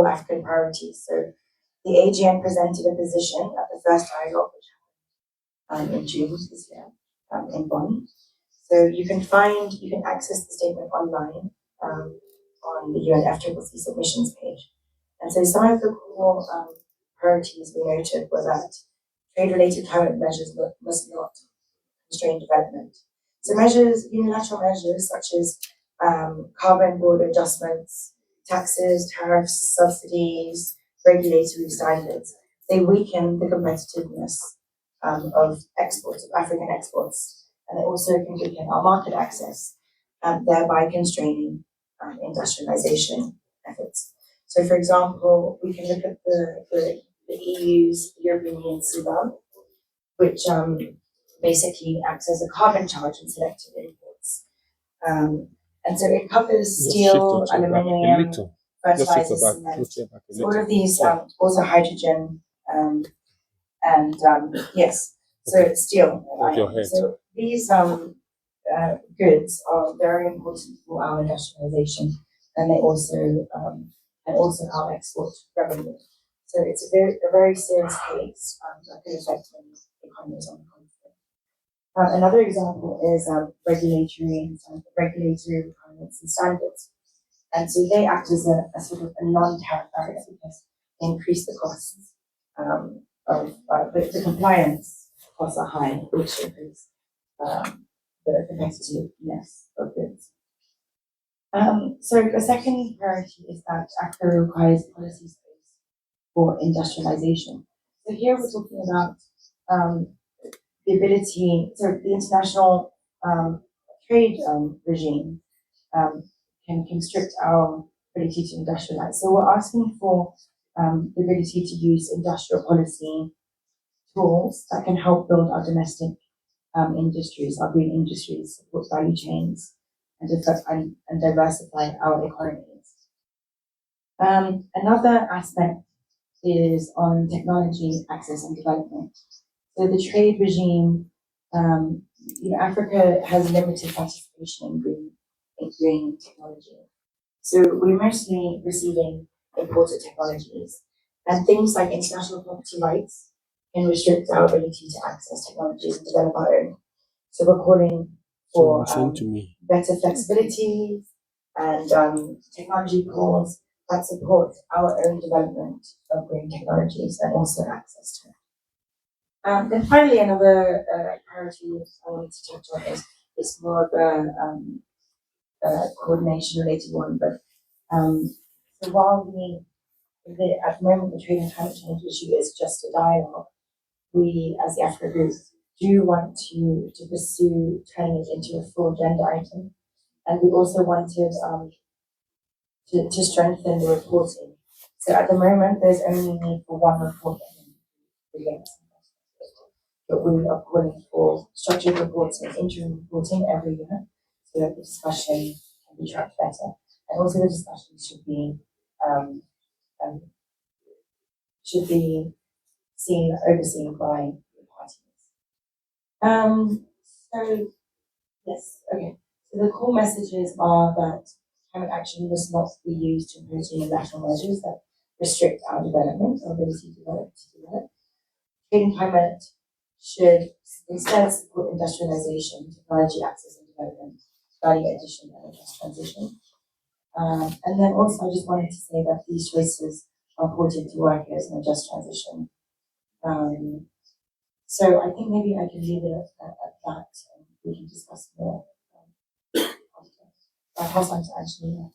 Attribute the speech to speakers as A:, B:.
A: African priorities. So the AGN presented a position at the first dialogue, which happened in June this year in Bonn. So you can access the statement online on the UNFCCC submissions page. And so some of the core priorities we noted were that trade-related climate measures must not constrain development. So unilateral measures such as carbon border adjustments, taxes, tariffs, subsidies, regulatory standards, they weaken the competitiveness of exports, of African exports, and they also can weaken our market access, thereby constraining industrialization efforts. So, for example, we can look at the EU's European Union CBAM, which basically acts as a carbon charge in selective imports. And so it covers steel, aluminium, fertilizers, cement. So all of these, also hydrogen, and yes, so it's steel. So these goods are very important for our industrialization, and they also our export revenue. So it's a very serious case that could affect economies on the continent. Another example is regulatory requirements and standards. And so they act as a sort of a non-tariff barrier because they increase the costs of the compliance costs are high, which increase the competitiveness of goods. So the second priority is that Africa requires policy space for industrialization. So here we're talking about the ability, so the international trade regime can constrict our ability to industrialize. So we're asking for the ability to use industrial policy tools that can help build our domestic industries, our green industries, support value chains, and diversify our economies. Another aspect is on technology access and development. So the trade regime, Africa has limited participation in green technology. So we're mostly receiving imported technologies, and things like international property rights can restrict our ability to access technologies and develop our own. So we're calling for better flexibility and technology calls that support our own development of green technologies and also access to it. Then finally, another priority I wanted to touch on is more of a coordination-related one. But so while at the moment the trade and climate change issue is just a dialogue, we as the African Group do want to pursue turning it into a full agenda item, and we also wanted to strengthen the reporting. So at the moment, there's only need for one report, but we are calling for structured reporting, interim reporting every year, so that the discussion can be tracked better, and also the discussion should be overseen by the parties. So yes, okay. So the core messages are that climate action must not be used to impose unilateral measures that restrict our development, our ability to develop. Trade and climate should instead support industrialization, technology access and development, value addition and a just transition. And then also I just wanted to say that these choices are important to workers in a just transition. So I think maybe I can leave it at that, and we can discuss more after. I'll pass on to Angelina.